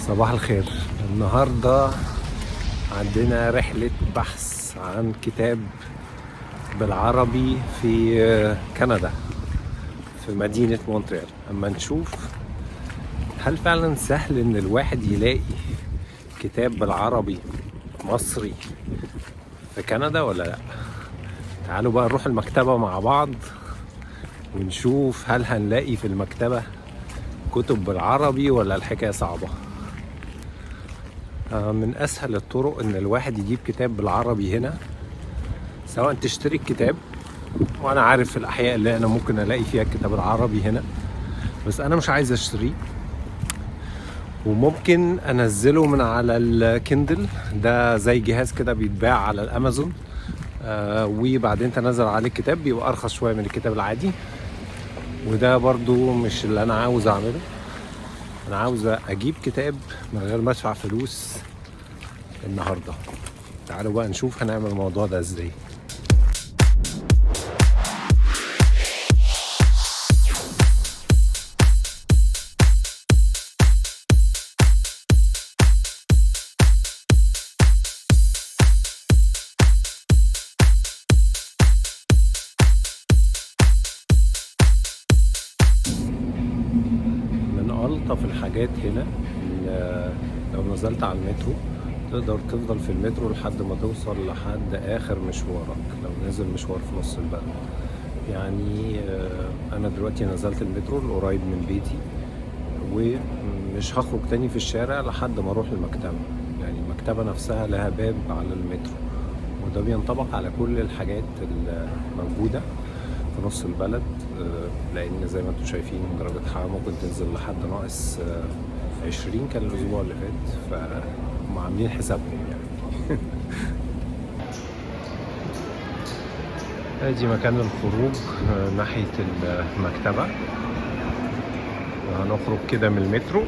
صباح الخير. النهاردة عندنا رحلة بحث عن كتاب بالعربي في كندا، في مدينة مونتريال. اما نشوف هل فعلا سهل ان الواحد يلاقي كتاب بالعربي مصري في كندا ولا لا. تعالوا بقى نروح المكتبة مع بعض ونشوف هل هنلاقي في المكتبة كتب بالعربي ولا الحكاية صعبة. من أسهل الطرق إن الواحد يجيب كتاب بالعربي هنا، سواء تشتري الكتاب، وأنا عارف في الأحياء اللي أنا ممكن ألاقي فيها الكتاب العربي هنا، بس أنا مش عايز أشتريه، وممكن أنزله من على الكندل. ده زي جهاز كده بيتباع على الأمازون، وبعدين تنزل عليه الكتاب، بيبقى أرخص شوية من الكتاب العادي. وده برضو مش اللي أنا عاوز أعمله. أنا عاوز أجيب كتاب من غير ما أدفع فلوس النهاردة. تعالوا بقى نشوف هنعمل الموضوع ده ازاي. من ألطف الحاجات هنا لو نزلت على المترو تقدر تفضل في المترو لحد ما توصل لحد آخر مشوارك، لو نزل مشوار في نص البلد. يعني أنا دلوقتي نزلت المترو القريب من بيتي، ومش هخرج تاني في الشارع لحد ما أروح المكتبة. يعني المكتبة نفسها لها باب على المترو، وده بينطبق على كل الحاجات الموجودة في نص البلد. لأن زي ما انتم شايفين درجة الحرارة ممكن تنزل لحد ناقص 20 كان الأسبوع اللي فات، فهم عاملين حسابهم يعني. ادي مكان الخروج ناحية المكتبة، وهنخرج كده من المترو.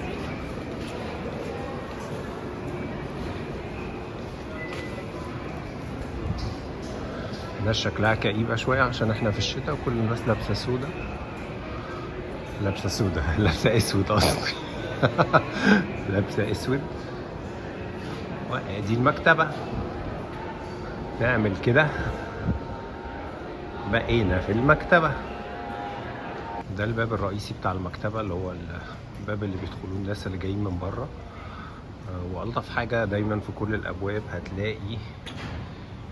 الناس شكلها كئيبة شوية عشان احنا في الشتاء وكل الناس لابسة سودا. لابسة اسود قصدي. لابسة اسود. وادي المكتبة. نعمل كده بقينا في المكتبة. ده الباب الرئيسي بتاع المكتبة، اللي هو الباب اللي بيدخلوه الناس اللي جايين من بره. وألطف حاجة دايما في كل الأبواب هتلاقي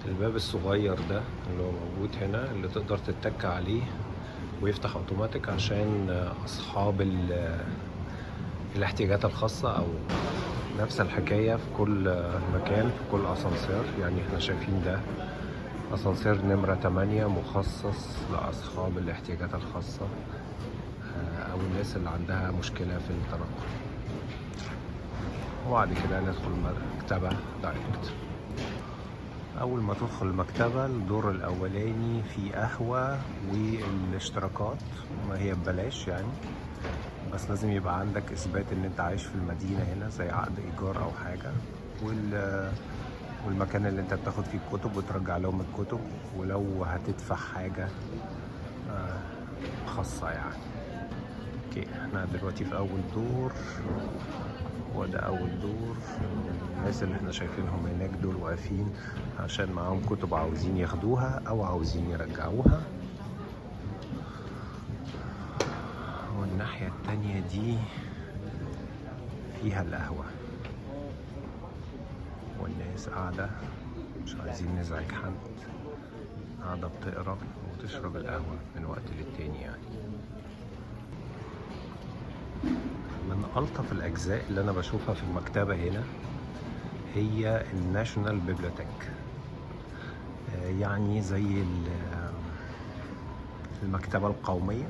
الباب الصغير ده اللي هو موجود هنا، اللي تقدر تتك عليه ويفتح اوتوماتيك عشان أصحاب الاحتياجات الخاصة، أو نفس الحكاية في كل مكان، في كل أسانسير. يعني احنا شايفين ده أسانسير نمرة 8 مخصص لأصحاب الاحتياجات الخاصة، أو الناس اللي عندها مشكلة في التنقل. وبعد كده ندخل المكتبة دايركت. أول ما تدخل المكتبة الدور الأولاني فيه قهوة والاشتراكات، ما هي ببلاش يعني، بس لازم يبقى عندك إثبات إن أنت عايش في المدينة هنا، زي عقد إيجار أو حاجة. والمكان اللي أنت بتاخد فيه الكتب وترجع لهم الكتب، ولو هتدفع حاجة خاصة يعني. اوكي، احنا دلوقتي في أول دور، وده أول دور. الناس اللي احنا شايفينهم هناك دول واقفين عشان معاهم كتب عاوزين ياخدوها أو عاوزين يرجعوها. والناحية التانية دي فيها القهوة، والناس قاعدة مش عايزين نزعج حد، قاعدة بتقرا وتشرب القهوة من وقت للتاني يعني. من ألطف الأجزاء اللي أنا بشوفها في المكتبة هنا هي الناشونال بيبليوتيك. يعني زي المكتبة القومية،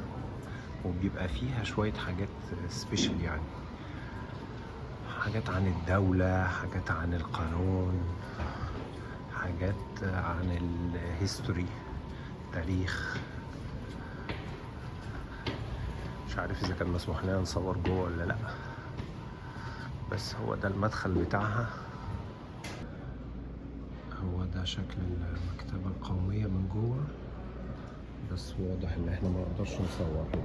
وبيبقى فيها شوية حاجات سبيشال، يعني حاجات عن الدولة، حاجات عن القانون، حاجات عن الهيستوري، تاريخ. مش عارف إذا كان مسموح لنا نصور جوه ولا لأ، بس هو ده المدخل بتاعها. هو ده شكل المكتبة القومية من جوه، بس واضح ان احنا ما نقدرش نصور هنا.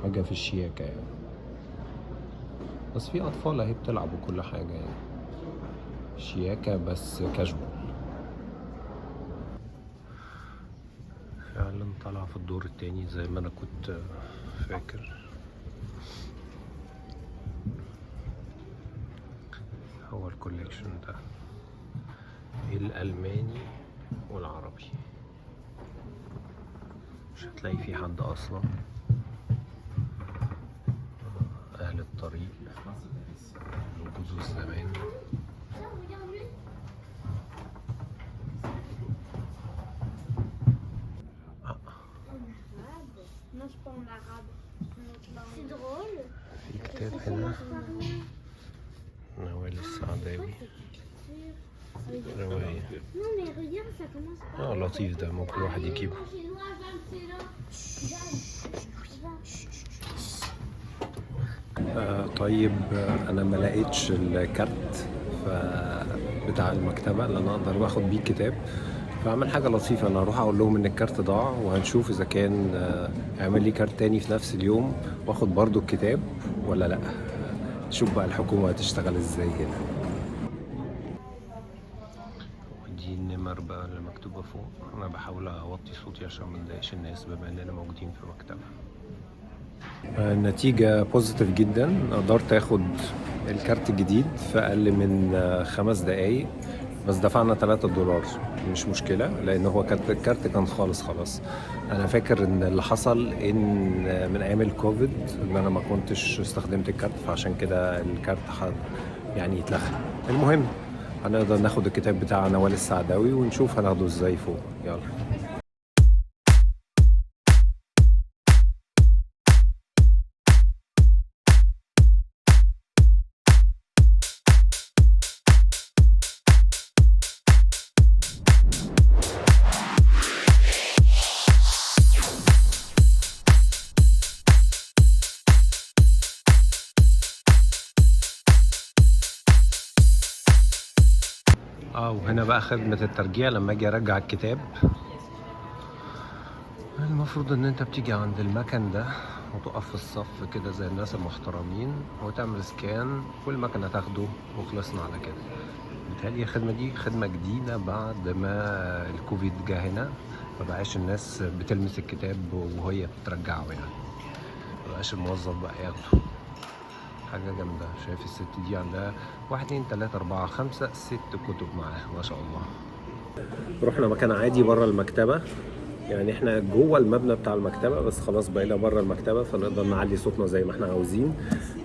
حاجة في الشياكة يعني، بس في أطفال أهي بتلعب وكل حاجة يعني، شياكة بس كاجوال. فعلا طالعة في الدور التاني زي ما أنا كنت فاكر. هو الكوليكشن ده الألماني والعربي، مش هتلاقي في حد أصلا. أهل الطريق وجوز الزمان. في كتاب هنا نوال السعداوي، رواية. لطيف ده، ممكن الواحد يجيبه. طيب انا ما لقيتش الكارت بتاع المكتبة اللي انا اقدر اخد بيه الكتاب، فاعمل حاجة لطيفة، انا هروح اقول لهم ان الكارت ضاع، وهنشوف اذا كان اعمل لي كارت تاني في نفس اليوم واخد برضو الكتاب ولا لا. شوف بقى الحكومة هتشتغل ازاي هنا. ودي النمر بقى اللي مكتوبة فوق. انا بحاول اوطي صوتي عشان ما نضايقش الناس بما اننا موجودين في مكتبة. النتيجة بوزيتيف جدا، قدرت اخد الكارت الجديد في اقل من 5 دقايق، بس دفعنا $3. مش مشكلة لان هو الكارت كان خلاص. انا فاكر ان اللي حصل ان من ايام الكوفيد ان انا ما كنتش استخدمت الكارت، فعشان كده الكارت يعني اتلغى. المهم هنقدر ناخد الكتاب بتاع نوال السعداوي ونشوف هناخده ازاي فوق. يلا. وهنا بقى خدمة الترجيع. لما اجي ارجع الكتاب المفروض ان انت بتيجي عند المكن ده وتقف في الصف كده زي الناس المحترمين وتعمل سكان والمكنة تاخده وخلصنا على كده. بتهيألي الخدمة دي خدمة جديدة بعد ما الكوفيد جه هنا، مبقاش الناس بتلمس الكتاب وهي بترجعه يعني، مبقاش الموظف بقى ياخده. حاجة جامدة. شايف الست دي عندها 1 2 3 4 5 6 كتب معاها ما شاء الله. رحنا مكان عادي بره المكتبة، يعني احنا جوه المبنى بتاع المكتبة بس خلاص بقينا بره المكتبة فنقدر نعلي صوتنا زي ما احنا عاوزين.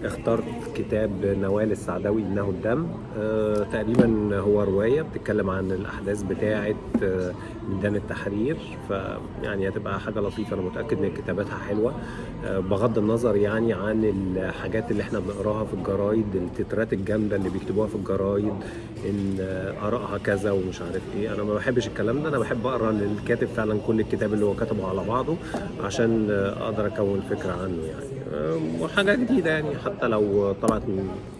اخترت كتاب نوال السعداوي إنه الدم. تقريبا هو رواية بتتكلم عن الأحداث بتاعة ميدان التحرير، فيعني هتبقى حاجة لطيفة. أنا متأكد إن كتاباتها حلوة بغض النظر يعني عن الحاجات اللي احنا بنقراها في الجرايد، التترات الجامدة اللي بيكتبوها في الجرايد إن آرائها كذا ومش عارف إيه. أنا ما بحبش الكلام ده، أنا بحب أقرأ للكاتب فعلا كل الكتاب اللي هو كتبه على بعضه عشان أقدر أكون فكرة عنه يعني. وحاجة جديدة يعني، حتى لو طلعت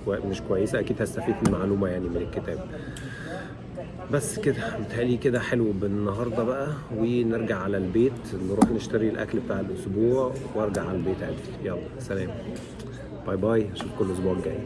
مش كويسة أكيد هستفيد من معلومة يعني من الكتاب. بس كده متهيألي كده حلو بالنهاردة بقى، ونرجع على البيت نروح نشتري الأكل بتاع الأسبوع وارجع على البيت عادي. يلا سلام، باي باي، أشوفكم الأسبوع الجاي.